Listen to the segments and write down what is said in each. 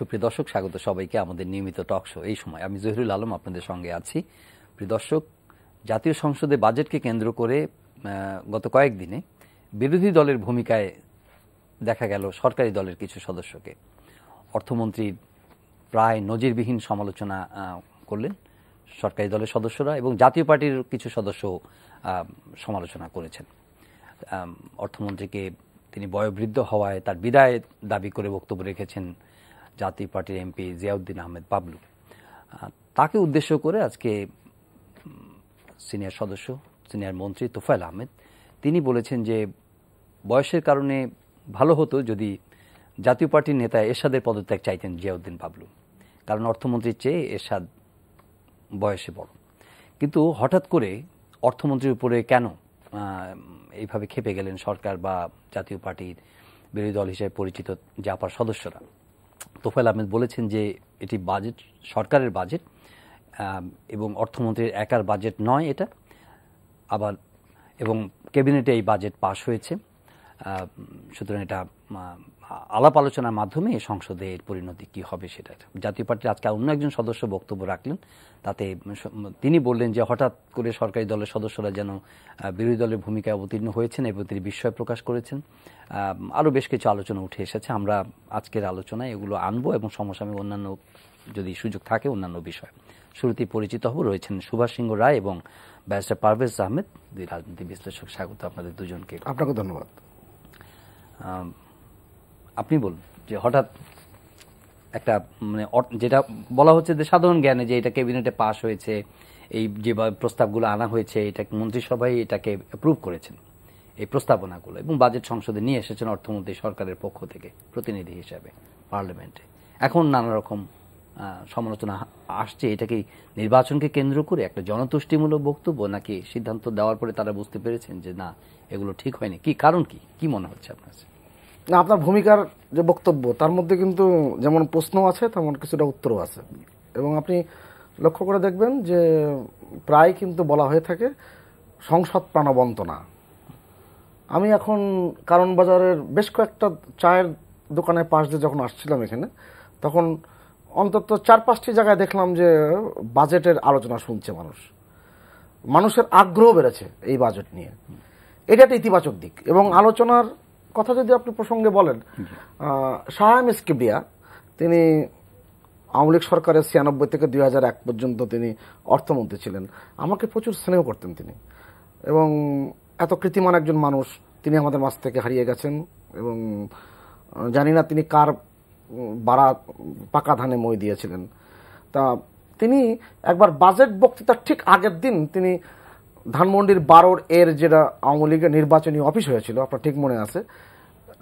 সুপ্রিয় দর্শক, স্বাগত সবাইকে আমাদের নিয়মিত টক শো। এই সময় আমি জহিরুল আলম আপনাদের সঙ্গে আছি। প্রিয় দর্শক, জাতীয় সংসদে বাজেটকে কেন্দ্র করে গত কয়েকদিনে বিরোধী দলের ভূমিকায় দেখা গেল সরকারি দলের কিছু সদস্যকে। অর্থমন্ত্রীর প্রায় নজিরবিহীন সমালোচনা করলেন সরকারি দলের সদস্যরা, এবং জাতীয় পার্টির কিছু সদস্য সমালোচনা করেছেন। অর্থমন্ত্রীকে তিনি বয়োবৃদ্ধ হওয়ায় তার বিদায় দাবি করে বক্তব্য রেখেছেন জাতীয় পার্টির এমপি জিয়াউদ্দিন আহমেদ বাবলু। তাকে উদ্দেশ্য করে আজকে সিনিয়র মন্ত্রী তোফায়েল আহমেদ তিনি বলেছেন যে বয়সের কারণে ভালো হতো যদি জাতীয় পার্টির নেতা এরশাদের পদত্যাগ চাইতেন জিয়াউদ্দিন বাবলু, কারণ অর্থমন্ত্রীর চেয়ে এরশাদ বয়সে বড়। কিন্তু হঠাৎ করে অর্থমন্ত্রীর উপরে কেন এইভাবে খেপে গেলেন সরকার বা জাতীয় পার্টির বিরোধী দল হিসেবে পরিচিত জাপার সদস্যরা? তোফায়েল আহমেদ বলেছেন যে এটি বাজেট, সরকারের বাজেট, এবং অর্থমন্ত্রীর একার বাজেট নয় এটা। আবার এবং ক্যাবিনেটে এই বাজেট পাশ হয়েছে, সুতরাং এটা আলাপ আলোচনার মাধ্যমে সংসদে এর পরিণতি কী হবে সেটা। জাতীয় পার্টির আজকে অন্য একজন সদস্য বক্তব্য রাখলেন, তাতে তিনি বললেন যে হঠাৎ করে সরকারি দলের সদস্যরা যেন বিরোধী দলের ভূমিকায় অবতীর্ণ হয়েছেন এবং তিনি বিস্ময় প্রকাশ করেছেন। আরও বেশ কিছু আলোচনা উঠে এসেছে, আমরা আজকের আলোচনায় এগুলো আনবো এবং সমসাময়িক অন্যান্য যদি সুযোগ থাকে অন্যান্য বিষয়। শুরুতেই পরিচিত হব, রয়েছেন সুভাষ সিংহ রায় এবং ব্যারিস্টার পারভেজ আহমেদ, দুই রাজনীতি বিশ্লেষক। স্বাগত আপনাদের দুজনকে। আপনাকে ধন্যবাদ। আপনি বলুন যে হঠাৎ একটা মানে যেটা বলা হচ্ছে যে সাধারণ জ্ঞানে যে এটা ক্যাবিনেটে পাশ হয়েছে, এই যে প্রস্তাবগুলো আনা হয়েছে, এটা মন্ত্রিসভায় এটাকে অ্যাপ্রুভ করেছেন এই প্রস্তাবনাগুলো, এবং বাজেট সংসদে নিয়ে এসেছেন অর্থমন্ত্রী সরকারের পক্ষ থেকে প্রতিনিধি হিসাবে পার্লামেন্টে। এখন নানা রকম সমালোচনা আসছে, এটা কি নির্বাচনকে কেন্দ্র করে একটা জনতুষ্টিমূলক বক্তব্য, নাকি সিদ্ধান্ত দেওয়ার পরে তারা বুঝতে পেরেছেন যে না এগুলো ঠিক হয়নি? কি কারণ, কি মনে হচ্ছে আপনার? না, আপনার ভূমিকার যে বক্তব্য তার মধ্যে কিন্তু যেমন প্রশ্ন আছে তেমন কিছুটা উত্তরও আছে, এবং আপনি লক্ষ্য করে দেখবেন যে প্রায় কিন্তু বলা হয়ে থাকে সংসদ প্রাণবন্ত না। আমি এখন কারণ বাজারের বেশ কয়েকটা চায়ের দোকানের পাশ দিয়ে যখন আসছিলাম এখানে, তখন অন্তত 4-5টি জায়গায় দেখলাম যে বাজেটের আলোচনা শুনছে মানুষের আগ্রহ বেড়েছে এই বাজেট নিয়ে। এটা একটা ইতিবাচক দিক। এবং আলোচনার কথা যদি আপনি প্রসঙ্গে বলেন, শাহ এম এস কিবরিয়া তিনি আওয়ামী লীগ সরকারের 96 থেকে 2001 পর্যন্ত তিনি অর্থমন্ত্রী ছিলেন। আমাকে প্রচুর স্নেহ করতেন তিনি, এবং এত কৃতিমান একজন মানুষ তিনি আমাদের মাঝ থেকে হারিয়ে গেছেন। এবং জানি না তিনি কার বাড়া পাকা ধানে মই দিয়েছিলেন। তা তিনি একবার বাজেট বক্তৃতার ঠিক আগের দিন তিনি ধানমন্ডির 12 এর যেটা আওয়ামী লীগের নির্বাচনী অফিস হয়েছিল, আপনার ঠিক মনে আছে,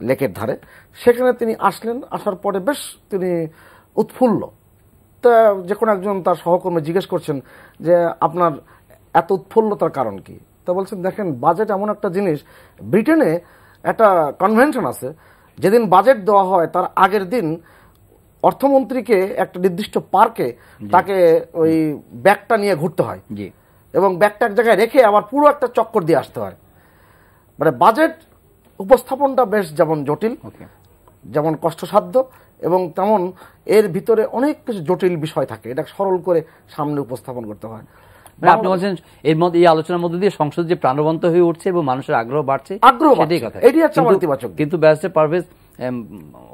লেকের ধারে, সেখানে তিনি আসলেন। আসার পরে বেশ তিনি উৎফুল্ল। তা যে কোনো একজন তার সহকর্মী জিজ্ঞেস করছেন যে আপনার এত উৎফুল্লতার কারণ কি? তা বলছেন দেখেন, বাজেট এমন একটা জিনিস, ব্রিটেনে একটা কনভেনশন আছে, যেদিন বাজেট দেওয়া হয় তার আগের দিন অর্থমন্ত্রীকে একটা নির্দিষ্ট পার্কে তাকে ওই ব্যাগটা নিয়ে ঘুরতে হয়, এবং ব্যাগটা এক জায়গায় রেখে আবার পুরো একটা চক্কর দিয়ে আসতে হয়। মানে বাজেট উপস্থাপনটা বেশ যেমন জটিল, যেমন কষ্টসাধ্য, এবং তেমন এর ভিতরে অনেক কিছু জটিল বিষয় থাকে, এটা সরল করে সামনে উপস্থাপন করতে হয়। আপনি বলছেন এর মধ্যে এই আলোচনার মধ্যে দিয়ে সংসদ যে প্রাণবন্ত হয়ে উঠছে এবং মানুষের আগ্রহ বাড়ছে, কিন্তু ব্যারিস্টার পারভেজ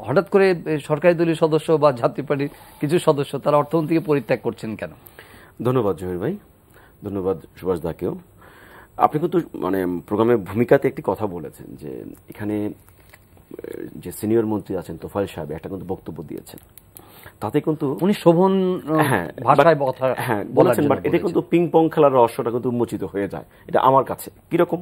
হঠাৎ করে সরকারি দলীয় সদস্য বা জাতীয় পার্টির কিছু সদস্য তারা অর্থমন্ত্রীকে পরিত্যাগ করছেন কেন? ধন্যবাদ জহির ভাই, ধন্যবাদ সুভাষ দাকেও। আপনি কিন্তু মানে প্রোগ্রামের ভূমিকাতে একটি কথা বলেছেন যে এখানে যে সিনিয়র মন্ত্রী আছেন তোফায়েল সাহেব একটা কিন্তু বক্তব্য দিয়েছেন, তাতে কিন্তু উনি শোভন ভাষায় কথা বলেছেন, বাট এটা কিন্তু পিং পং খেলার রহস্যটা কিন্তু উন্মোচিত হয়ে যায় এটা আমার কাছে। কিরকম?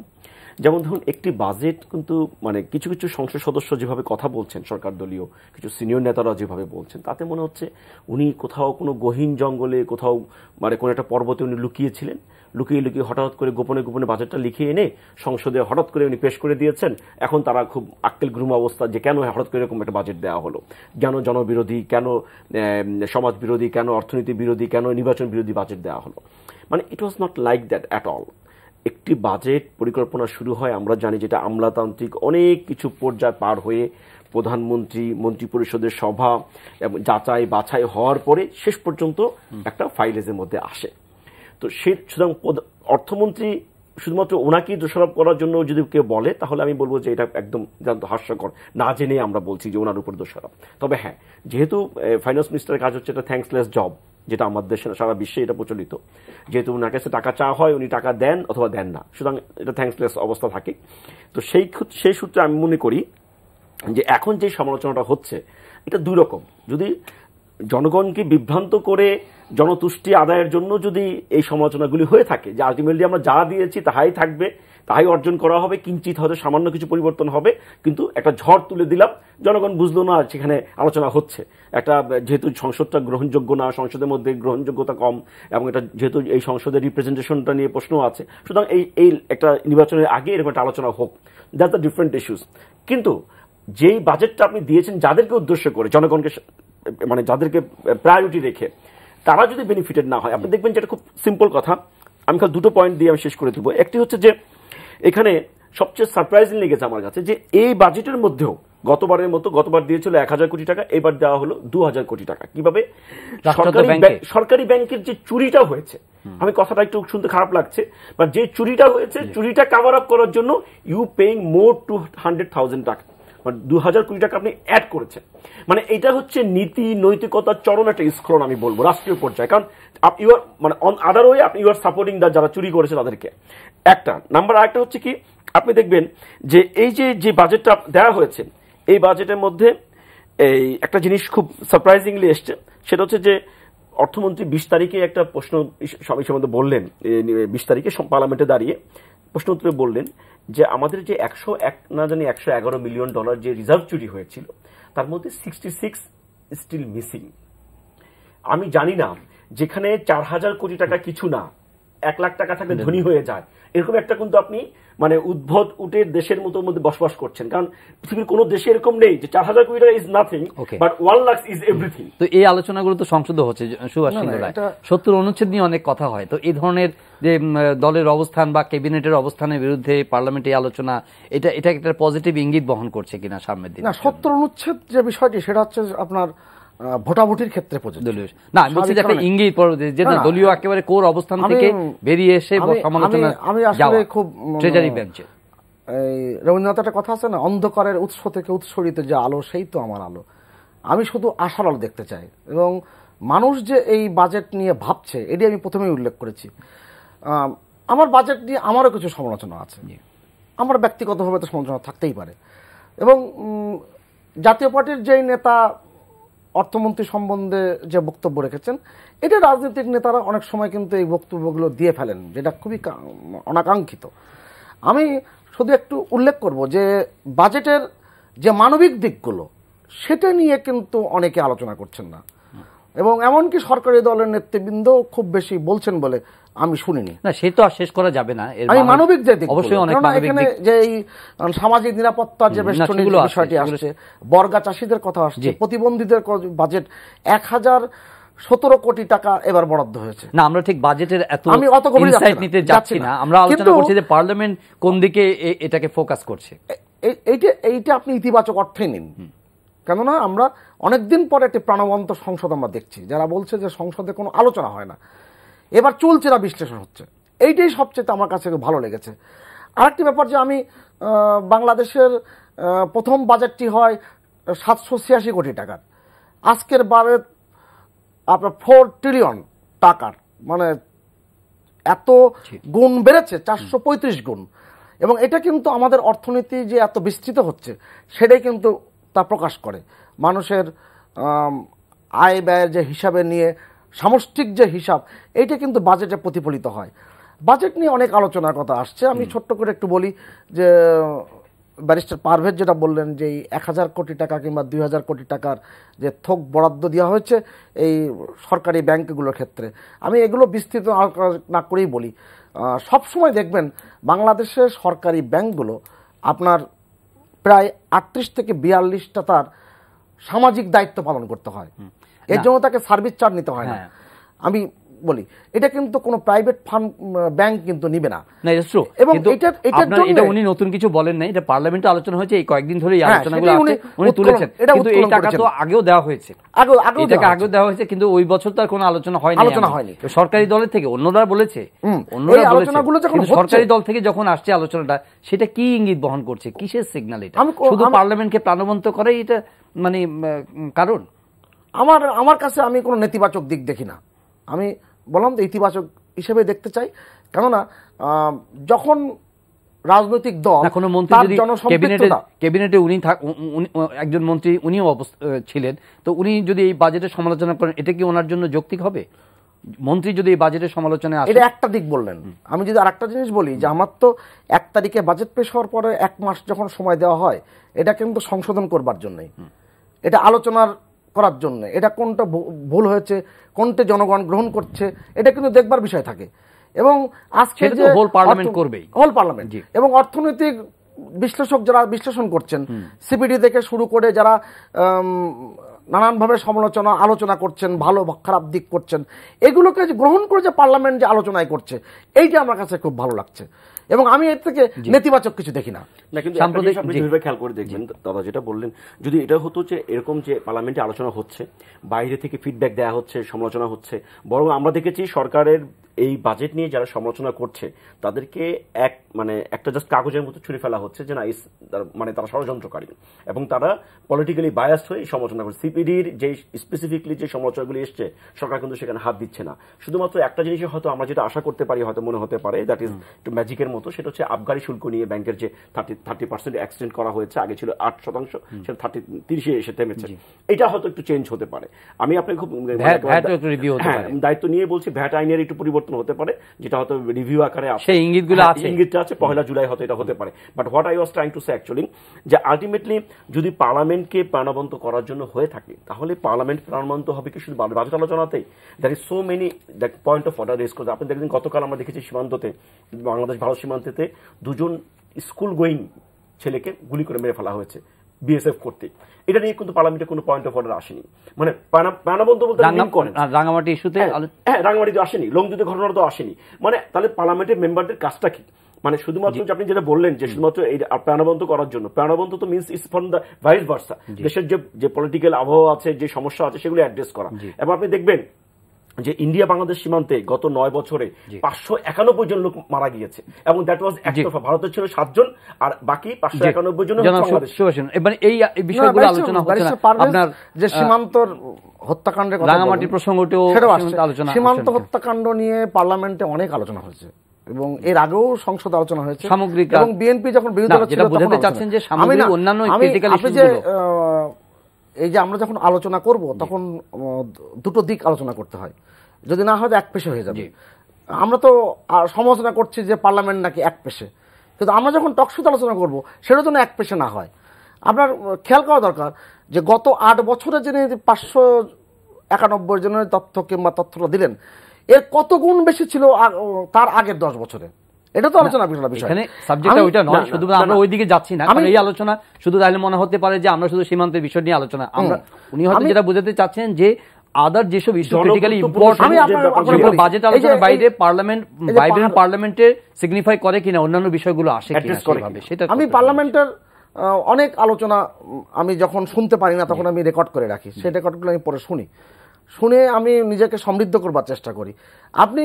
যেমন ধরুন একটি বাজেট কিন্তু মানে কিছু কিছু সংসদ সদস্য যেভাবে কথা বলছেন, সরকার দলীয় কিছু সিনিয়র নেতারা যেভাবে বলছেন, তাতে মনে হচ্ছে উনি কোথাও কোনো গহীন জঙ্গলে কোথাও মানে কোনো একটা পর্বতে উনি লুকিয়েছিলেন, লুকিয়ে হঠাৎ করে গোপনে গোপনে বাজেটটা লিখে এনে সংসদে হঠাৎ করে উনি পেশ করে দিয়েছেন। এখন তারা খুব আক্কেল গ্রুম অবস্থা যে কেন হঠাৎ করে এরকম একটা বাজেট দেওয়া হলো, কেন জনবিরোধী, কেন সমাজ বিরোধী, কেন অর্থনীতি বিরোধী, কেন নির্বাচন বিরোধী বাজেট দেওয়া হলো। মানে it was not like that at all. একটি বাজেট পরিকল্পনা শুরু হয় আমরা জানি যেটা আমলাতান্ত্রিক অনেক কিছু পর্যায় পার হয়ে প্রধানমন্ত্রী মন্ত্রিপরিষদের সভা এবং যাচাই বাছাই হওয়ার পরে শেষ পর্যন্ত একটা ফাইলেজের মধ্যে আসে। তো সে সুতরাং অর্থমন্ত্রী শুধুমাত্র ওনাকেই দোষারোপ করার জন্য যদি কেউ বলে তাহলে আমি বলবো যে এটা একদম হাস্যকর, না জেনে আমরা বলছি যে ওনার উপর দোষারোপ। তবে হ্যাঁ, যেহেতু ফাইন্যান্স মিনিস্টারের কাজ হচ্ছে এটা থ্যাঙ্কসলেস জব, যেটা আমাদের দেশে সারা বিশ্বে এটা প্রচলিত, যেহেতু ওনার কাছে টাকা চাওয়া হয় উনি টাকা দেন অথবা দেন না, সুতরাং এটা থ্যাঙ্কসলেস অবস্থা থাকে। তো সেই সূত্রে আমি মনে করি যে এখন যে সমালোচনাটা হচ্ছে এটা দুই রকম। যদি জনগণকে বিভ্রান্ত করে জনতুষ্টি আদায়ের জন্য যদি এই সমালোচনাগুলি হয়ে থাকে যে আলটিমেটলি আমরা যা দিয়েছি তাহাই থাকবে, তাই অর্জন করা হবে, কিঞ্চিত হয়তো সামান্য কিছু পরিবর্তন হবে, কিন্তু একটা ঝড় তুলে দিলাম, জনগণ বুঝলো না সেখানে আলোচনা হচ্ছে, একটা যেহেতু সংসদটা গ্রহণযোগ্য না, সংসদের মধ্যে গ্রহণযোগ্যতা কম, এবং এটা যেহেতু এই সংসদের রিপ্রেজেন্টেশনটা নিয়ে প্রশ্ন আছে, সুতরাং এই একটা নির্বাচনের আগে এরকম একটা আলোচনা হোক, দ্যাটস দ্য ডিফারেন্ট ইস্যুস। কিন্তু যেই বাজেটটা আপনি দিয়েছেন যাদেরকে উদ্দেশ্য করে, জনগণকে মানে যাদেরকে প্রায়োরিটি রেখে, তারা যদি বেনিফিটেড না হয়, আপনি দেখবেন যেটা খুব সিম্পল কথা, আমি খালি দুটো পয়েন্ট দিয়ে আমি শেষ করে দেবো। একটি হচ্ছে যে এখানে সবচেয়ে সারপ্রাইজিং লেগেছে আমার কাছে যে এই বাজেটের মধ্যেও গতবারের মতো, গতবার দিয়েছিল 1000 কোটি টাকা, এবার দেওয়া হলো 2000 কোটি টাকা। কিভাবে? সরকারি ব্যাংকের যে চুরিটা হয়েছে, আমি কথাটা একটু শুনতে খারাপ লাগছে, বাট যে চুরিটা হয়েছে, চুরিটা কভার আপ করার জন্য ইউ পেইং মোর 200,000 টাকা, মানে 2000 কোটি টাকা আপনি অ্যাড করেছেন। মানে এটা হচ্ছে নীতি নৈতিকতার চরম একটা স্খলন আমি বলবো রাষ্ট্রীয় পর্যায়ে, কারণ ইউ আর মানে অন আদার ওয়ে আপনি ইউ আর সাপোর্টিং যারা চুরি করেছে তাদেরকে। একটা নাম্বার। আরেকটা হচ্ছে কি, আপনি দেখবেন যে এই যে বাজেটটা দেওয়া হয়েছে, এই বাজেটের মধ্যে এই একটা জিনিস খুব সারপ্রাইজিংলি এসছে, সেটা হচ্ছে যে অর্থমন্ত্রী 20 তারিখে একটা প্রশ্ন সবাই সম্বন্ধে বললেন, 20 তারিখে পার্লামেন্টে দাঁড়িয়ে প্রশ্ন উত্তরে বললেন যে আমাদের যে 111 মিলিয়ন ডলার যে রিজার্ভ চুরি হয়েছিল তার মধ্যে 66 স্টিল মিসিং। আমি জানি না, যেখানে 4000 কোটি টাকা কিছু না, 1 লাখ টাকা থাকলে ধনী হয়ে যায়, এরকম একটা কিন্তু আপনি মানে উদ্ভট উঠে দেশের মধ্যে বসবাস করছেন। কারণ পৃথিবীর কোন দেশে এরকম নেই যে 4000 কোটি টাকা is nothing, but 1 lakh is everything. তো এই আলোচনাগুলো তো সংসদে হচ্ছে, সুভাষ চন্দ্র রায়, 70 অনুচ্ছেদ নিয়ে অনেক কথা হয়। তো এই ধরনের যে দলের অবস্থান বা ক্যাবিনেটের অবস্থানের বিরুদ্ধে পার্লামেন্টে আলোচনা, এটা একটা পজিটিভ ইঙ্গিত বহন করছে কিনা সামনের দিনে? না, 70 অনুচ্ছেদ যে বিষয়টি সেটা হচ্ছে আপনার ভোটাভুটির ক্ষেত্রে প্রযোজ্য না, আমি বলছি যে একটা ইঙ্গিত যে দলীয় একেবারে কোর অবস্থান থেকে বেরিয়ে এসে সমালোচনা। আমি আসলে খুব ট্রেজারি বেঞ্চে এই রবীন্দ্রনাথ একটা কথা আছে না, অন্ধকারের উৎস থেকে উৎসরিত যে আলো সেই তো আমার আলো। আমি শুধু আশার আলো দেখতে চাই, এবং মানুষ যে এই বাজেট নিয়ে ভাবছে এটি আমি প্রথমেই উল্লেখ করেছি। আমার বাজেট নিয়ে আমারও কিছু সমালোচনা আছে, আমার ব্যক্তিগতভাবে তো সমালোচনা থাকতেই পারে, এবং জাতীয় পার্টির যেই নেতা অর্থমন্ত্রী সম্বন্ধে যে বক্তব্য রেখেছেন, এটা রাজনৈতিক নেতারা অনেক সময় কিন্তু এই বক্তব্যগুলো দিয়ে ফেলেন, যেটা খুবই অনাকাঙ্ক্ষিত। আমি শুধু একটু উল্লেখ করব যে বাজেটের যে মানবিক দিকগুলো সেটা নিয়ে কিন্তু অনেকে আলোচনা করছেন না, এবং এমনকি সরকারি দলের নেতৃবৃন্দ খুব বেশি বলছেন বলে আমি শুনিনি। না, সে তো আর শেষ করা যাবে না। আমি মানবিক যে দিক, অবশ্যই অনেক মানবিক দিক, যে এই সামাজিক নিরাপত্তার যে বেষ্টনীর বিষয়টি আসছে, বর্গা চাষীদের কথা আসছে, প্রতিবন্ধীদের বাজেট 1017 কোটি টাকা এবার বরাদ্দ হয়েছে। না, আমরা ঠিক বাজেটের আমি অত গভীরে নিতে যাচ্ছি না, আমরা আলোচনা করছি যে পার্লামেন্ট কোন দিকে এটাকে ফোকাস করছে। এইটা আপনি ইতিবাচক অর্থে নিন, কেননা আমরা অনেকদিন পরে একটি প্রাণবন্ত সংসদ আমরা দেখছি। যারা বলছে যে সংসদে কোনো আলোচনা হয় না, এবার চুলচেরা বিশ্লেষণ হচ্ছে, এইটাই সবচেয়ে আমার কাছে ভালো লেগেছে। আরেকটি ব্যাপার যে আমি বাংলাদেশের প্রথম বাজেটটি হয় 786 কোটি টাকার, আজকের বাজেট আপনার 4 ট্রিলিয়ন টাকার, মানে এত গুণ বেড়েছে, 435 গুণ। এবং এটা কিন্তু আমাদের অর্থনীতি যে এত বিস্তৃত হচ্ছে সেটাই কিন্তু তা প্রকাশ করে। মানুষের আয় ব্যয়ের যে হিসাবে নিয়ে সামষ্টিক যে হিসাব, এইটা কিন্তু বাজেটে প্রতিফলিত হয়। বাজেট নিয়ে অনেক আলোচনার কথা আসছে, আমি ছোট্ট করে একটু বলি যে ব্যারিস্টার পারভেজ যেটা বললেন যে 1000 কোটি টাকা কিংবা 2000 কোটি টাকার যে থোক বরাদ্দ দেওয়া হয়েছে এই সরকারি ব্যাংকগুলোর ক্ষেত্রে, আমি এগুলো বিস্তৃত না করেই বলি, সবসময় দেখবেন বাংলাদেশের সরকারি ব্যাংকগুলো আপনার প্রায় 38 থেকে 42টা তার সামাজিক দায়িত্ব পালন করতে হয়, এর জন্য তাকে সার্ভিস চার্জ নিতে হয় না। আমি বলি, এটা কিন্তু কোনো প্রাইভেট ফান্ড ব্যাংক কিন্তু নিবে না। এবং এটা উনি নতুন কিছু বলেন নাই, এটা পার্লামেন্টে আলোচনা হয়েছে, এই কয়েকদিন ধরে এই আলোচনাগুলো উনি তুলেছেন, কিন্তু এই টাকা তো আগেও দেওয়া হয়েছে, আগেও দেওয়া হয়েছে, কিন্তু ওই বছর তো আর কোনো আলোচনা হয়নি। সরকারি দলের থেকে অন্যরা বলেছে, সরকারি দল থেকে যখন আসছে আলোচনাটা, সেটা কি ইঙ্গিত বহন করছে, কিসের সিগন্যাল? এটা শুধু পার্লামেন্টকে প্রাণবন্ত করাই এটা মানে কারণ? আমার কাছে আমি কোনো নেতিবাচক দিক দেখি না, আমি বললাম তো ইতিবাচক হিসেবে দেখতে চাই। কেননা যখন রাজনৈতিক দল কোনো মন্ত্রী যদি ক্যাবিনেটে উনি একজন মন্ত্রী উনিও ছিলেন, তো উনি যদি এই বাজেটের সমালোচনা করেন, এটা কি ওনার জন্য যৌক্তিক হবে? মন্ত্রী যদি এই বাজেটের সমালোচনায় আসে, এটা একটা দিক বললেন। আমি যদি আরেকটা জিনিস বলি, যে আমার তো 1 তারিখে বাজেট পেশ হওয়ার পরে 1 মাস যখন সময় দেওয়া হয়, এটা কিন্তু সংশোধন করবার জন্যই, এটা আলোচনার করার জন্য, এটা কোনটা ভুল হয়েছে, কোনটা জনগণ গ্রহণ করছে, এটা কিন্তু দেখবার বিষয় থাকে। এবং আজকে যে হোল পার্লামেন্ট করবেই, হোল পার্লামেন্ট, এবং অর্থনৈতিক বিশ্লেষক যারা বিশ্লেষণ করছেন, সিপিডি থেকে শুরু করে যারা নানানভাবে আলোচনা করছেন, ভালো খারাপ দিক করছেন, এগুলোকে গ্রহণ করে যে পার্লামেন্ট যে আলোচনায় করছে, এইটা আমার কাছে খুব ভালো লাগছে। এবং আমি এর থেকে নেতিবাচক কিছু দেখি না। কিন্তু খেয়াল করে দেখবেন দাদা যেটা বললেন, যদি এটা হতো যে এরকম যে পার্লামেন্টে আলোচনা হচ্ছে, বাইরে থেকে ফিডব্যাক দেওয়া হচ্ছে, সমালোচনা হচ্ছে, বরং আমরা দেখেছি সরকারের এই বাজেট নিয়ে যারা সমালোচনা করছে তাদেরকে একটা জাস্ট কাগজের মতো ছুঁড়ে ফেলা হচ্ছে যে না মানে তারা ষড়যন্ত্রকারী, এবং তারা পলিটিক্যালি বায়াসড হয়ে সমালোচনা করছে। সিপিডির যে স্পেসিফিকলি যে সমালোচনাগুলি এসছে, সরকার কিন্তু সেখানে হাত দিচ্ছে না। শুধুমাত্র একটা জিনিসই হয়তো আমরা যেটা আশা করতে পারি, হয়তো মনে হতে পারে দ্যাট ইজ একটু ম্যাজিকের মতো, সেটা হচ্ছে আবগারি শুল্ক নিয়ে ব্যাংকের যে 30% এক্সটেন্ড করা হয়েছে, আগে ছিল 8%, সেটা 30-30 এসে থেমেছে। এটা হয়তো একটু চেঞ্জ হতে পারে। আমি আপনাকে খুব দায়িত্ব নিয়ে বলছি, ভ্যাট আইনের একটু পরিবর্তন হতে পারে, যেটা হয়তো রিভিউ আকারে আছে, ইঙ্গিতটা আছে, 1 জুলাই হয়তো এটা হতে পারে। But what I was trying to say actually, যে আলটিমেটলি যদি পার্লামেন্টকে প্রাণবন্ত করার জন্য হয়ে থাকে, তাহলে পার্লামেন্ট প্রাণবন্ত হবে কি শুধু বাজেট আলোচনাতেই? There is so many point of order raise করছে। আপনি দেখবেন গতকাল আমরা দেখেছি সীমান্ততে, বাংলাদেশ ভারত সীমান্তেতে 2জন স্কুল গোয়িং ছেলেকে গুলি করে মেরে ফেলা হয়েছে বিএসএফ কর্তৃক। এটা নিয়ে কিন্তু পার্লামেন্টে কোনো পয়েন্ট অফ অর্ডার আসেনি। মানে প্রাণবন্ত বলতে রাঙামাটি ইস্যুতে, হ্যাঁ রাঙামাটিতে আসেনি, লংজুতে ঘটনাটা তো আসেনি। মানে তাহলে পার্লামেন্টের মেম্বারদের কাজটা কি? মানে শুধুমাত্র আপনি যেটা বললেন যে শুধুমাত্র এই প্রাণবন্ত করার জন্য, প্রাণবন্ত তো means is from the vice versa, দেশের যে পলিটিক্যাল আবহাওয়া আছে, যে সমস্যা আছে, সেগুলো অ্যাড্রেস করা। এবং আপনি দেখবেন যে ইন্ডিয়া বাংলাদেশ সীমান্তে গত 9 বছরে 591 জন লোক মারা গিয়েছে, এবং দ্যাট ওয়াজ একতরফা। ভারতের ছিল 7 জন, আর বাকি 591 জন বাংলাদেশ। এবারে এই বিষয়গুলো আলোচনা হচ্ছে না, আপনার যে সীমান্তর হত্যাকাণ্ডের কথা, রাঙামাটির প্রসঙ্গটিও আলোচনা, সীমান্ত হত্যাকাণ্ড নিয়ে পার্লামেন্টে অনেক আলোচনা হয়েছে, এবং এর আগেও সংসদ আলোচনা হয়েছে সামগ্রিক, এবং বিএনপি যখন বিরোধী দল ছিল বোঝাতে চাচ্ছেন যে সামগ্রিক অন্যান্য ক্রিটিক্যাল ইস্যুগুলো, এই যে আমরা যখন আলোচনা করব তখন দুটো দিক আলোচনা করতে হয়, যদি না হয় এক পেশে হয়ে যাবে। আমরা তো সমালোচনা করছি যে পার্লামেন্ট নাকি এক পেশে, কিন্তু আমরা যখন টকশোতে আলোচনা করব সেটা যেন এক পেশে না হয়। আপনার খেয়াল করা দরকার যে গত 8 বছরে যিনি 591 জনের তথ্য কিংবা তথ্যটা দিলেন, এর কত গুণ বেশি ছিল তার আগের 10 বছরে। এটা তো আলোচনা বিষয়, এখানে সাবজেক্টটা ওইটা নয়, শুধু আমরা ওইদিকে যাচ্ছি না। এই আলোচনা শুধু তাহলে মনে হতে পারে যে আমরা শুধু সীমান্তের বিষয় নিয়ে আলোচনা, আমরা উনি হয়তো যেটা বোঝাতে চাচ্ছেন যে আদার যেসব ইস্যু ক্রিটিক্যালি ইম্পর্টেন্ট, বাজেট আলোচনার বাইরে পার্লামেন্টে সিগনিফাই করে কিনা, অন্যান্য বিষয়গুলো আসে কিনা, সেটা আমি পার্লামেন্টের অনেক আলোচনা আমি যখন শুনতে পারি না তখন আমি রেকর্ড করে রাখি, সেই রেকর্ডগুলো আমি পরে শুনে আমি নিজেকে সমৃদ্ধ করবার চেষ্টা করি। আপনি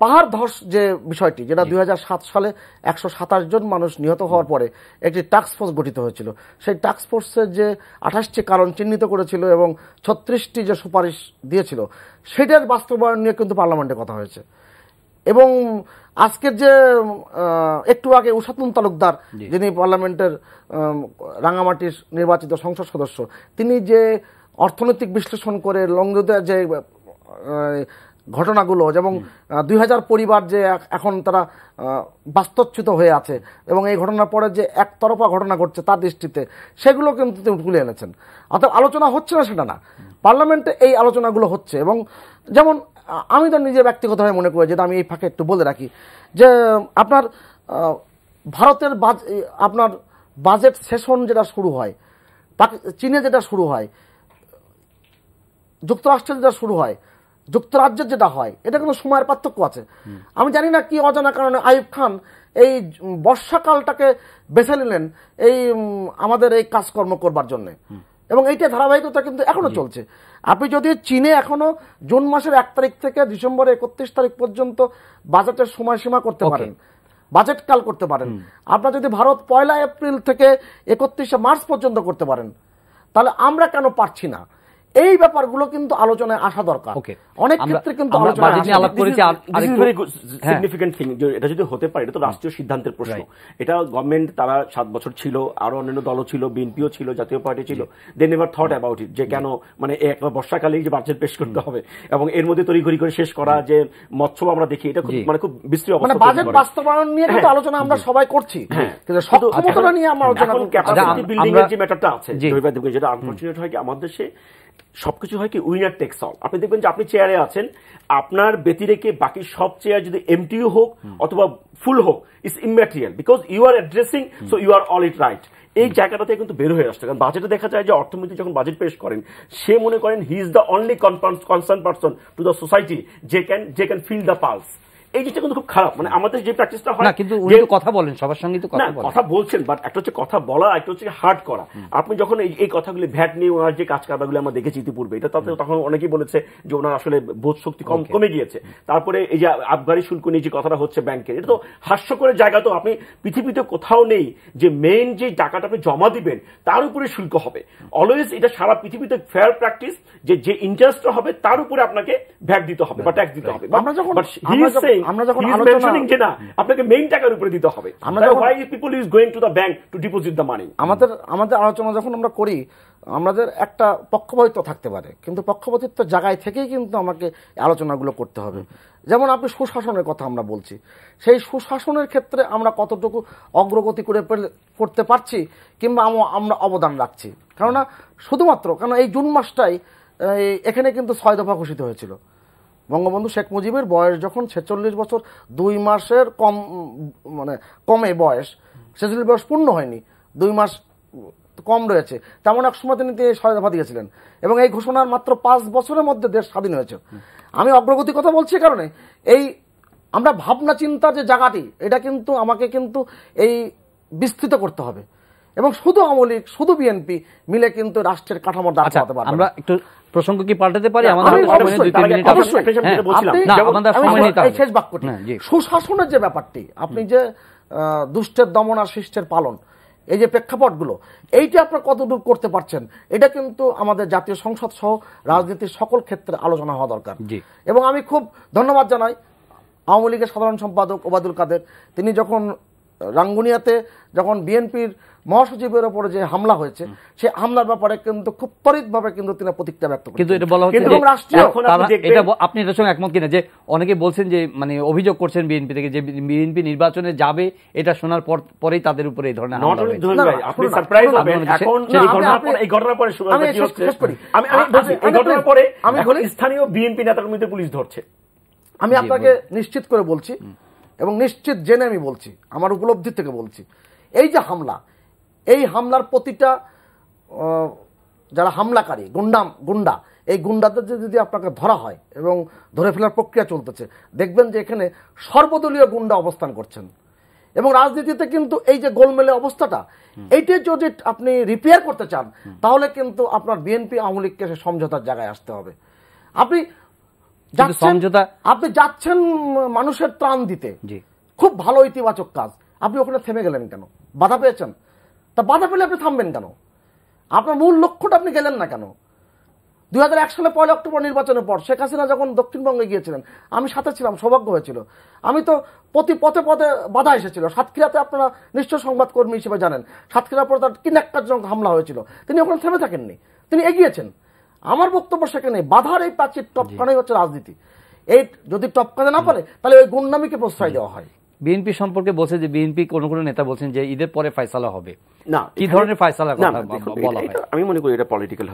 পাহাড় ধস যে বিষয়টি, যেটা 2007 সালে 127 জন মানুষ নিহত হওয়ার পরে একটি টাস্ক ফোর্স গঠিত হয়েছিল, সেই টাস্ক ফোর্সের যে 28টি কারণ চিহ্নিত করেছিল এবং 36টি যে সুপারিশ দিয়েছিল, সেটার বাস্তবায়ন নিয়ে কিন্তু পার্লামেন্টে কথা হয়েছে। এবং আজকের যে একটু আগে উসাতুন তালুকদার, যিনি পার্লামেন্টের রাঙামাটির নির্বাচিত সংসদ সদস্য, তিনি যে অর্থনৈতিক বিশ্লেষণ করে লংজুতে যে ঘটনাগুলো, যেমন 2000 পরিবার যে এখন তারা বাস্তুচ্যুত হয়ে আছে, এবং এই ঘটনার পরে যে একতরফা ঘটনা ঘটছে তার দৃষ্টিতে, সেগুলো কিন্তু তিনি তুলে এনেছেন। অর্থাৎ আলোচনা হচ্ছে না সেটা না, পার্লামেন্টে এই আলোচনাগুলো হচ্ছে। এবং যেমন আমি তো নিজে ব্যক্তিগতভাবে মনে করি, যেটা আমি এই ফাঁকে একটু বলে রাখি, যে আপনার ভারতের আপনার বাজেট সেশন যেটা শুরু হয়, চীনে যেটা শুরু হয়, যুক্তরাষ্ট্রে যেটা শুরু হয়, যুক্তরাজ্যের যেটা হয়, এটা কিন্তু সময়ের পার্থক্য আছে। আমি জানি না কি অজানা কারণে আইয়ুব খান এই বর্ষাকালটাকে বেছে নিলেন এই আমাদের এই কাজকর্ম করবার জন্য, এবং এইটা ধারাবাহিকতা কিন্তু এখনো চলছে। আপনি যদি চীনে এখনো জুন মাসের 1 তারিখ থেকে ডিসেম্বরের 31 তারিখ পর্যন্ত বাজেটের সময়সীমা করতে পারেন, বাজেট কাল করতে পারেন, আপনার যদি ভারত 1 এপ্রিল থেকে 31 মার্চ পর্যন্ত করতে পারেন, তাহলে আমরা কেন পারছি না? এই ব্যাপারগুলো কিন্তু আলোচনায় আসা দরকার। অনেক ক্ষেত্রে কিন্তু সিগনিফিকেন্ট থিং, এটা যদি হতে পারে, এটা তো রাষ্ট্রীয় সিদ্ধান্তের প্রশ্ন। এটা গভর্নমেন্ট, তারা 7 বছর ছিল, আরো অন্যান্য দলও ছিল, বিএনপিও ছিল, জাতীয় পার্টি ছিল, they never thought about it যে কেন মানে একবার বর্ষাকালেই যে বাজেট পেশ করতে হবে এবং এর মধ্যে তড়িঘড়ি করে শেষ করা, যে মৎস্য আমরা দেখি, এটা খুব বিশ্রী অবস্থা। মানে বাজেট বাস্তবায়ন নিয়ে কিন্তু আলোচনা আমরা সবাই করছি, কিন্তু সক্ষমতা নিয়ে আমরা আলোচনা করছি। ক্যাপাসিটি বিল্ডিং এর যে ম্যাটারটা আছে, যেটা আনফরচুনেট হয় কি আমাদের দেশে সবকিছু হয় কি উইনার টেক্স অল। আপনি দেখবেন যে আপনি চেয়ারে আছেন, আপনার ব্যতিরেকে বাকি সব চেয়ার যদি এমটিও হোক অথবা ফুল হোক, it's immaterial, because you are addressing, so you are all it right. এই জায়গাটাতে কিন্তু বের হয়ে আসছে। কারণ বাজেটে দেখা যায় যে অর্থমন্ত্রী যখন বাজেট পেশ করেন, সে মনে করেন he is the only concern person to the society যে ক্যান ফিল দ্য পালস। এই জিনিসটা কিন্তু খুব খারাপ। মানে আমাদের যে প্র্যাকটিসটা হয় না, কিন্তু উনি তো কথা বলেন, সবার সঙ্গে তো কথা বলছেন, বাট একটা হচ্ছে কথা বলা, একটা হচ্ছে হার্ড করা। আপনি যখন এই কথাগুলি ভ্যাট নিয়ে ওনার যে কাজ কারবারগুলো আমরা দেখেছি ইতিপূর্বে, এটা তাতে তখন অনেকেই বলেছে যে ওনার আসলে বোধ শক্তি কমে গিয়েছে। তারপরে এই যে আবগারি শুল্ক নিয়ে যে কথাটা হচ্ছে ব্যাংকের, এটা তো হাস্যকরের জায়গা। তো আপনি পৃথিবীতে কোথাও নেই যে মেইন যে টাকাটা আপনি জমা দিবেন তার উপরে শুল্ক হবে। অলওয়েজ এটা সারা পৃথিবীতে ফেয়ার প্র্যাকটিস, যে ইন্টারেস্টটা হবে তার উপরে আপনাকে ভ্যাট দিতে হবে বা ট্যাক্স দিতে হবে। আমরা যখন আপনাকে মেইন টাকার উপরে দিতে হবে। আমাদের আলোচনা যখন আমরা করি, আমাদের একটা পক্ষপাতিত্ব থাকতে পারে, কিন্তু পক্ষপাতিত্ব জায়গায় থেকেই কিন্তু আমাকে আলোচনাগুলো করতে হবে। যেমন আপনি সুশাসনের কথা আমরা বলছি, সেই সুশাসনের ক্ষেত্রে আমরা কতটুকু অগ্রগতি করতে পারছি কিংবা আমরা অবদান রাখছি। কেননা শুধুমাত্র এই জুন মাসটাই এখানে কিন্তু 6 দফা ঘোষিত হয়েছিল। বঙ্গবন্ধু শেখ মুজিবের বয়স যখন 46 বছর 2 মাসের কমে বয়স, 46 বয়স পূর্ণ হয়নি, 2 মাস কম রয়েছে, তেমন এক সময় তিনি 6 দফা দিয়েছিলেন এবং এই ঘোষণার মাত্র 5 বছরের মধ্যে দেশ স্বাধীন হয়েছে। আমি অগ্রগতির কথা বলছি কারণে এই আমরা ভাবনা চিন্তা যে জায়গাটি, এটা কিন্তু আমাকে কিন্তু এই বিস্তৃত করতে হবে এবং শুধু আওয়ামী লীগ শুধু বিএনপি মিলে কিন্তু রাষ্ট্রের কাঠামো দাঁড় করাতে পারবে। আমরা একটু প্রসঙ্গ কি পাল্টাতে পারি? শেষ বাক্যটি, সুশাসনের যে ব্যাপারটি, আপনি যে দুষ্টের দমন আর শিষ্টের পালন, এই যে প্রেক্ষাপটগুলো, এইটা আপনারা কতদূর করতে পারছেন, এটা কিন্তু আমাদের জাতীয় সংসদ সহ রাজনীতির সকল ক্ষেত্রে আলোচনা হওয়া দরকার। এবং আমি খুব ধন্যবাদ জানাই আওয়ামী লীগের সাধারণ সম্পাদক ওবায়দুল কাদের, তিনি যখন রাঙ্গুনিয়াতে যখন বিএনপির মহাসচিবের উপরে যে হামলা হয়েছে, সেই হামলার ব্যাপারে কিন্তু খুব ত্বরিতভাবে কিন্তু তিনি প্রতিক্রিয়া ব্যক্ত করেন। কিন্তু এটা বলা হচ্ছে আপনি এটার সঙ্গে একমত কিনা, যে অনেকে বলছেন যে মানে অভিযোগ করছেন বিএনপি থেকে যে বিএনপি নির্বাচনে যাবে, এটা শোনার পরেই তাদের উপরে এই ধরনের হামলা হয়েছে। আপনি সারপ্রাইজ হবেন এখন এই ঘটনার পরে স্থানীয় বিএনপি নেতার মধ্যে পুলিশ ধরছে। আমি আপনাকে নিশ্চিত করে বলছি এবং নিশ্চিত জেনে আমি বলছি, আমার উপলব্ধি থেকে বলছি, এই যে হামলা, এই হামলার প্রতিটা যারা হামলাকারী গুন্ডা, এই গুন্ডাদের যদি আপনাকে ধরা হয় এবং ধরে ফেলার প্রক্রিয়া চলতেছে, দেখবেন যে এখানে সর্বদলীয় গুন্ডা অবস্থান করছেন। এবং রাজনীতিতে কিন্তু এই যে গোলমেলে অবস্থাটা, এইটা যদি আপনি রিপেয়ার করতে চান, তাহলে কিন্তু আপনার বিএনপি আওয়ামী লীগকে সমঝোতার জায়গায় আসতে হবে। আপনি যাচ্ছেন মানুষের ত্রাণ দিতে, খুব ভালো ইতিবাচক কাজ, আপনি ওখানে থেমে গেলেন কেন? বাধা পেয়েছেন, তা বাধা পেলে আপনি থামবেন কেন? আপনার মূল লক্ষ্যটা আপনি গেলেন না কেন? 2001 সালে 1 অক্টোবর নির্বাচনের পর শেখ হাসিনা যখন দক্ষিণবঙ্গে গিয়েছিলেন, আমি সাথে ছিলাম, সৌভাগ্য হয়েছিল। আমি তো পথে পথে বাধা এসেছিল। সাতক্ষীরাতে আপনারা নিশ্চয় সংবাদকর্মী হিসেবে জানেন, সাতক্ষীরার পর তার কি ন্যাক্কারজনক হামলা হয়েছিল, তিনি ওখানে থেমে থাকেননি, তিনি এগিয়েছেন। আমার বক্তব্য সেখানে বাধার এই প্রাচীর টপকানোই হচ্ছে রাজনীতি। এই যদি টপকাতে না পারে, তাহলে ওই গুন্ডামিকে প্রশ্রয় দেওয়া হয়। বিএনপি সম্পর্কে বলছে যে বিএনপি কোনো কোনো নেতা বলছেন যে ঈদের পরে ফয়সালা হবে। না, কি ধরনের ফয়সালার কথা বলা হয়? আমি মনে করি এটা পলিটিক্যাল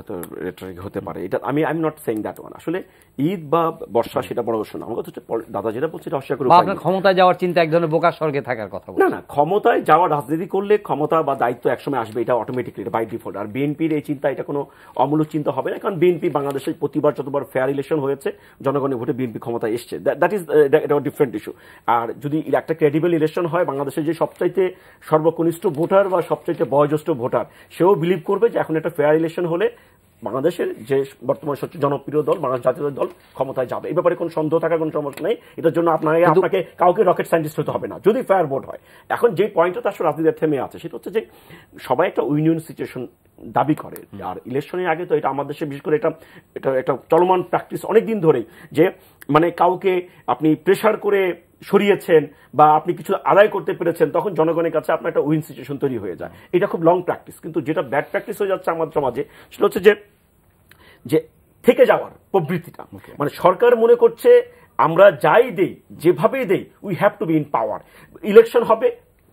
হতে পারে। এটা আমি নট সেইং দ্যাট ওয়ান। আসলে ঈদ বা বর্ষা সেটা বড় বিষয় না। আমার কথা হচ্ছে দাদা যেটা বলছে এটা অস্বীকার করে আপনার ক্ষমতায় যাওয়ার চিন্তা এক ধরনের বোকা স্বর্গে থাকার কথা। না, ক্ষমতায় যাওয়া রাজনীতি করলে ক্ষমতা বা দায়িত্ব একসময় আসবে, এটা অটোমেটিকলি, এটা বাই ডিফল্ট। আর বিএনপির এই চিন্তা, এটা কোনো অমূলক চিন্তা হবে না, কারণ বিএনপি বাংলাদেশের প্রতিবার যতবার ফেয়ার ইলেকশন হয়েছে জনগণের ভোটে বিএনপি ক্ষমতায় এসছে। দ্যাট ইজ এটা ডিফারেন্ট ইস্যু। আর যদি একটা ক্রেডিবল ইলেকশন হয়, বাংলাদেশের যে সবচাইতে সর্বকনিষ্ঠ ভোটার বা সবচাইতে বয়োজ্যেষ্ঠ ভোটার সেও বিলিভ করবে যে এখন একটা ফেয়ার ইলেকশন হলে বাংলাদেশের যে বর্তমানে সবচেয়ে জনপ্রিয় দল বাংলাদেশ জাতীয় দল ক্ষমতায় যাবে। এই ব্যাপারে কোনো সন্দেহ থাকার কোনো সমস্যা নেই। এটার জন্য আপনাকে কাউকে রকেট সায়েন্টিস্ট হতে হবে না যদি ফেয়ার ভোট হয়। এখন যে পয়েন্টটা আসলে রাজনীতির থেমে আছে সেটা হচ্ছে যে সবাই একটা উইন সিচুয়েশন দাবি করে। আর ইলেকশনের আগে তো এটা আমাদের দেশে বিশেষ করে এটা একটা চলমান প্র্যাকটিস অনেকদিন ধরেই, যে মানে কাউকে আপনি প্রেশার করে সরিয়েছেন বা আপনি কিছু আদায় করতে পেরেছেন, তখন জনগণের কাছে আপনার একটা উইন সিচুয়েশন তৈরি হয়ে যায়। এটা খুব লং প্র্যাকটিস। কিন্তু যেটা ব্যাড প্র্যাকটিস হয়ে যাচ্ছে আমাদের সমাজে সেটা হচ্ছে যে থেকে যাওয়ার প্রবৃত্তিটা। মানে সরকার মনে করছে আমরা যাই দেই, যেভাবেই দেই, we have to be in power. Election হবে,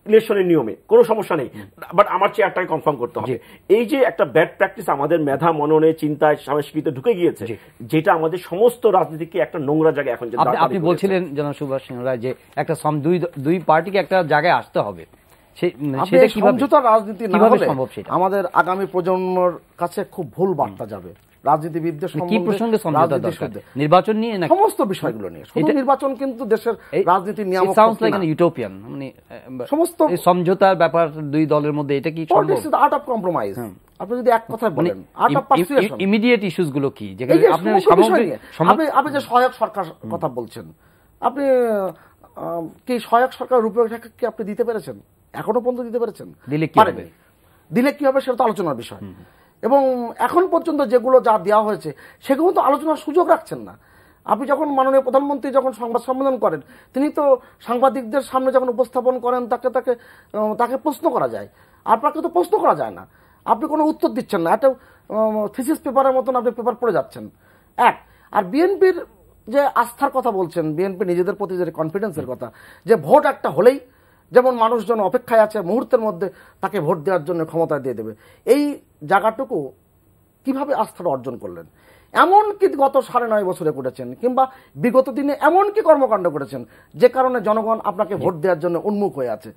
ইলেকশনের নিয়মে কোনো সমস্যা নেই, বাট আমার চেয়ারটাকে কনফার্ম করতে হবে। এই যে একটা ব্যাড প্র্যাকটিস আমাদের মেধা মননে চিন্তায় সংস্কৃতিতে ঢুকে গিয়েছে, যেটা আমাদের সমস্ত রাজনীতিকে একটা নোংরা জায়গায় এখন। আপনি বলছিলেন জনাব সুভাষ সিংহ রায় যে একটা দুই পার্টিকে একটা জায়গায় আসতে হবে, সমঝোতার রাজনীতি না হলে আমাদের আগামী প্রজন্মের কাছে খুব ভুল বার্তা যাবে। রাজনীতিবিদদের নির্বাচন নিয়ে সমস্ত বিষয়গুলো নিয়ে, শুধু নির্বাচন কিন্তু দেশের রাজনীতি নিয়ামক ইউটোপিয়ান, মানে সমস্ত সমঝোতার ব্যাপার দুই দলের মধ্যে, এটা কি আর্ট অফ কম্প্রোমাইজ। আপনি যদি এক কথা বলেন, art of persuasion, immediate issues গুলো কি, আপনি যে সহায়ক সরকার কথা বলছেন, আপনি কি সহায়ক সরকার রূপরেখা কি আপনি দিতে পেরেছেন? এখনো পর্যন্ত দিতে পেরেছেন? দিলে কি হবে সেটা তো আলোচনার বিষয়। এবং এখন পর্যন্ত যেগুলো যা দেওয়া হয়েছে সেগুলো তো আলোচনার সুযোগ রাখছেন না। আপনি যখন মাননীয় প্রধানমন্ত্রী যখন সংবাদ সম্মেলন করেন, তিনি তো সাংবাদিকদের সামনে যখন উপস্থাপন করেন তাকে প্রশ্ন করা যায়, আপনাকে তো প্রশ্ন করা যায় না, আপনি কোনো উত্তর দিচ্ছেন না, একটা থিসিস পেপারের মতন আপনি পেপার পড়ে যাচ্ছেন। আর বিএনপির যে আস্থার কথা বলছেন, বিএনপি নিজেদের প্রতি যে কনফিডেন্সের কথা, যে ভোট একটা হলেই যেমন মানুষজন অপেক্ষায় আছে মুহূর্তের মধ্যে তাকে ভোট দেওয়ার জন্য ক্ষমতায় দিয়ে দেবে, এই জায়গাটুকু কিভাবে আস্থাটা অর্জন করলেন? এমন কি গত 9.5 বছরে করেছেন, কিংবা বিগত দিনে এমন কি কর্মকাণ্ড করেছেন যে কারণে জনগণ আপনাকে ভোট দেওয়ার জন্য উন্মুখ হয়ে আছে?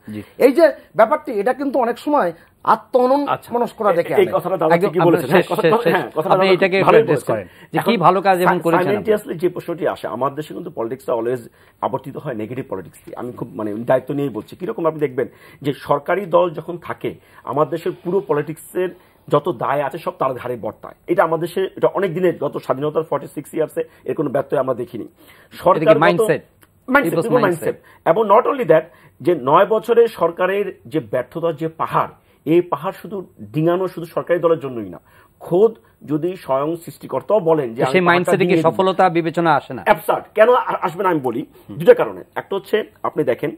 এই যে ব্যাপারটি, এটা কিন্তু অনেক সময় আত্মমনস্করা দেখে। যে প্রশ্নটি আসে আমার দেশে, কিন্তু পলিটিক্সটা অলওয়েজ আবর্তিত হয় নেগেটিভ পলিটিক্স দিয়ে। আমি খুব দায়িত্ব নিয়েই বলছি। কিরকম আপনি দেখবেন যে সরকারি দল যখন থাকে, আমার দেশের পুরো পলিটিক্সের যত দায় আছে সব তার ঘাড়ে বর্তায়। এটা আমাদের দেশে, এটা অনেক দিনের, গত স্বাধীনতার 46 ইয়ার্সে এর কোনো ব্যত্যয় আমরা দেখিনি। সরকার মাইন্ডসেট, এবং নট অনলি দ্যাট, যে 9 বছরে সরকারের যে ব্যর্থতার যে পাহাড়, এই পাহাড় শুধু ডিঙানো শুধু সরকারি দলের জন্যই না, খোদ যদি স্বয়ং সৃষ্টিকর্তাও বলেন যে সেই মাইন্ডসেটে কি সফলতা বিবেচনা আসে না। অ্যাবসার্ড কেন আসবে না আমি বলি, দুটো কারণে। একটা হচ্ছে আপনি দেখেন,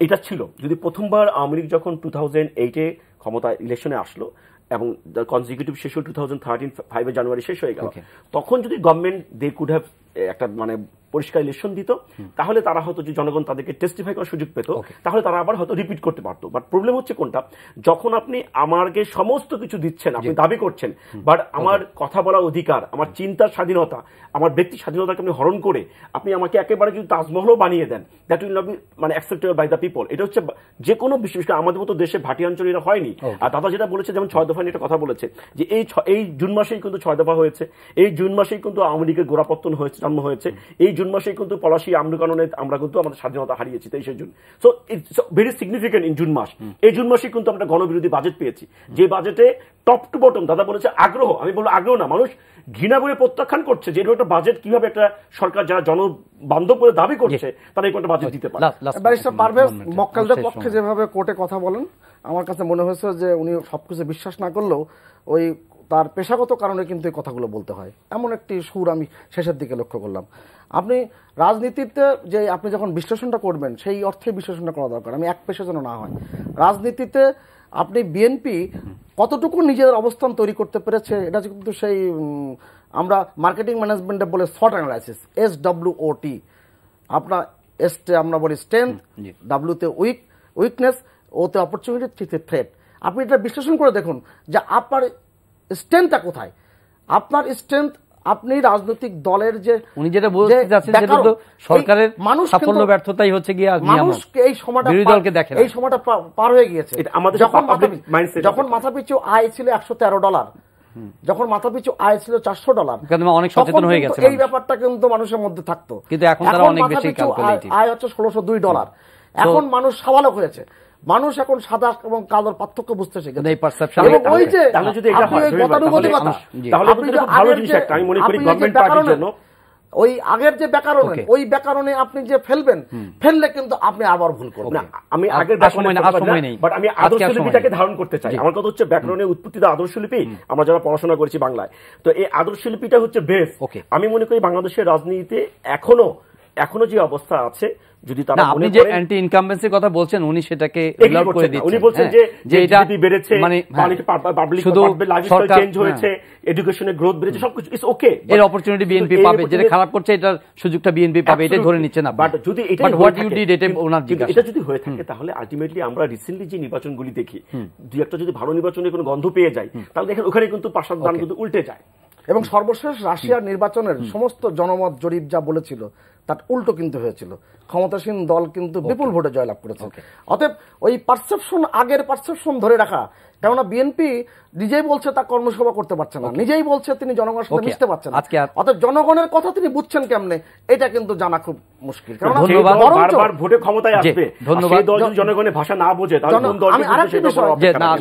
এটা ছিল যদি প্রথমবার আওয়ামী লীগ যখন 2008-এ ক্ষমতা ইলেকশনে আসলো এবং কনজিকিউটিভ শেষ হল 2013 জানুয়ারি শেষ হয়ে গেল, তখন যদি গভর্নমেন্ট দে কুড হ্যাভ একটা পরিষ্কার ইলেকশন দিত, তাহলে তারা হয়তো যে জনগণ তাদেরকে টেস্টিফাই করার সুযোগ পেত, তাহলে তারা আবার হয়তো রিপিট করতে পারতো। বাট প্রবলেম হচ্ছে কোনটা, যখন আপনি আমাকে সমস্ত কিছু দিচ্ছেন, আপনি দাবি করছেন, বাট আমার কথা বলার অধিকার, আমার চিন্তার স্বাধীনতা, আমার ব্যক্তি স্বাধীনতাকে আপনি হরণ করে আপনি আমাকে একেবারে যদি তাজমহলও বানিয়ে দেন, that will not be acceptable by the people. এটা হচ্ছে যে কোনো বিশেষ করে আমাদের মতো দেশে ভাটি অঞ্চলীরা হয়নি। আর দাদা যেটা বলেছে, যেমন 6 দফা নিয়ে একটা কথা বলেছে, যে এই জুন মাসেই কিন্তু 6 দফা হয়েছে, এই জুন মাসেই কিন্তু আওয়ামী লীগের গোড়াপত্তন হয়েছে, জন্ম হয়েছে, এই জুন মাসেই কিন্তু পলাশী আমলুকাননে আমরা কিন্তু আমাদের স্বাধীনতা হারিয়েছি 23শে June. So it's very significant in June মাস। এই জুন মাসেই কিন্তু আমরা গণবিরোধী বাজেট পেয়েছি, যে বাজেটে টপ টু বটম দাদা বলেছে আগ্রহ, আমি বলবো আগ্রহ না, মানুষ ঘৃণা করে প্রত্যাখ্যান করছে যে এরকম একটা বাজেট কিভাবে একটা সরকার যারা জনবান্ধব বলে দাবি করছে তারা এই একটা বাজেট দিতে পারে। ব্যারিস্টার পারভেজ মক্কেলদের পক্ষে যেভাবে কোর্টে কথা বলেন, আমার কাছে মনে হয়েছে যে উনি সবকিছু বিশ্বাস না করলেও ওই তার পেশাগত কারণে কিন্তু এই কথাগুলো বলতে হয়, এমন একটি সুর আমি শেষের দিকে লক্ষ্য করলাম। আপনি রাজনীতিতে যে আপনি যখন বিশ্লেষণটা করবেন, সেই অর্থে বিশ্লেষণটা করা দরকার, আমি এক পেশা যেন না হয়। রাজনীতিতে আপনি বিএনপি কতটুকু নিজের অবস্থান তৈরি করতে পেরেছে, এটা কিন্তু সেই আমরা মার্কেটিং ম্যানেজমেন্টে বলে SWOT অ্যানালাইসিস, SWOT, আপনার এসতে আমরা বলি স্ট্রেংথ, জি। ডাব্লিউতে উইকনেস, ওতে অপরচুনিটি, থ্রিতে থ্রেট। আপনি এটা বিশ্লেষণ করে দেখুন যে আপনার স্ট্রেংথটা কোথায়। আপনার স্ট্রেংথ আপনি রাজনৈতিক দলের যে উনি যেটা বলতে যাচ্ছেন সেটা তো সরকারের সাফল্য ব্যর্থতাই হচ্ছে গিয়ে মানুষকে এই সময়টা বিরোধী দলকে দেখে এই সময়টা পার হয়ে গিয়েছে। যখন মাথাপিছু আয় ছিল $113, যখন মাথাপিছু আয় ছিল $400, অনেক সচেতন হয়ে গেছে, এই ব্যাপারটা কিন্তু মানুষের মধ্যে থাকতো। কিন্তু এখন তারা অনেক বেশি ক্যালকুলেটিভ। আয় হচ্ছে $1602। এখন মানুষ সাবালক হয়েছে, মানুষ এখন সাদা এবং কালোর পার্থক্য বুঝতে শিখেছে। এই পারসেপশন, ওই যে তাহলে যদি এটা হয় গতানুগতিকতা, তাহলে কিন্তু ভালো জিনিস একটা আমি মনে করি গভর্নমেন্ট পার্টির জন্য। ওই আগের যে ব্যাকরণ, ওই ব্যাকরণে আপনি যে ফেললে কিন্তু আপনি আবার ভুল করবেন। না, আমি আগের ব্যাকরণে বাট আমি আদর্শলিপিটাকে ধারণ করতে চাই। আমার কথা হচ্ছে ব্যাকরণের উৎপত্তিটা আদর্শলিপি, আমরা যারা পড়াশোনা করেছি বাংলায়, তো এই আদর্শলিপিটা হচ্ছে বেস। আমি মনে করি বাংলাদেশের রাজনীতিতে এখনো যে অবস্থা আছে, যদি তারা আপনি যে অ্যান্টি ইনকামবেন্সির কথা বলছেন উনি সেটাকে রিলাউড করে দিচ্ছেন। উনি বলছেন যে এটা বেড়েছে, মানে পাবলিক লাইফস্টাইল চেঞ্জ হয়েছে, এডুকেশনে গ্রোথ বেড়েছে, সবকিছু ইজ ওকে। এর অপরচুনিটি বিএনপি পাবে, যেটা খারাপ করছে এটার সুযোগটা বিএনপি পাবে, এটা ধরে নিচ্ছেন না। বাট যদি এটা হোয়াট ইউ ডিড এটা ওনার জিজ্ঞাসা। এটা যদি হয়ে থাকে তাহলে আলটিমেটলি আমরা রিসেন্টলি যে নির্বাচনগুলি দেখি, দুই একটা যদি ভালো নির্বাচনের কোনো গন্ধ পেয়ে যায়, তাহলে দেখেন ওখানে কিন্তু পাশার দান কিন্তু উল্টে যায়। এবং সর্বশেষ রাশিয়ার নির্বাচনের সমস্ত জনমত জরিপ যা বলেছিল তার উল্টো কিন্তু হয়েছিল। ক্ষমতাসীন দল কিন্তু বিপুল ভোটে জয়লাভ করেছে। অতএব ওই পারসেপশন, আগের পারসেপশন ধরে রাখা, কেননা বিএনপি নিজেই বলছে তার কর্মসভা করতে পারছে না, নিজেই বলছে তিনি জনগণের সাথে মিশতে পারছেন না। অতএব জনগণের কথা তিনি বুঝছেন কেমনে, এটা কিন্তু জানা খুব মুশকিল। বারবার ভোটে ক্ষমতায় আসবে, সেই দল যদি জনগণের ভাষা না বোঝে তাহলে কোন দল? আমি আরেকটা বিষয়,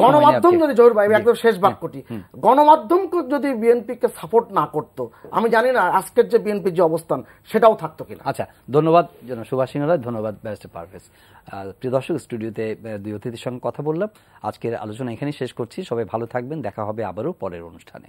গণমাধ্যম যদি, জহির ভাই একদম শেষ বাক্যটি, গণমাধ্যমকে যদি বিএনপিকে সাপোর্ট না করতো, আমি জানি না আজকের যে বিএনপির যে অবস্থান সেটাও থাকতো কিনা। আচ্ছা, ধন্যবাদ জনাব সুভাষ সিং রায়, ধন্যবাদ ব্যারিস্টার পারভেজ। প্রিয় দর্শক, স্টুডিওতে দুই অতিথির সঙ্গে কথা বললাম। আজকের আলোচনা এখানেই শেষ করছি। সবাই ভালো থাকবেন, দেখা হবে আবারও পরের অনুষ্ঠানে।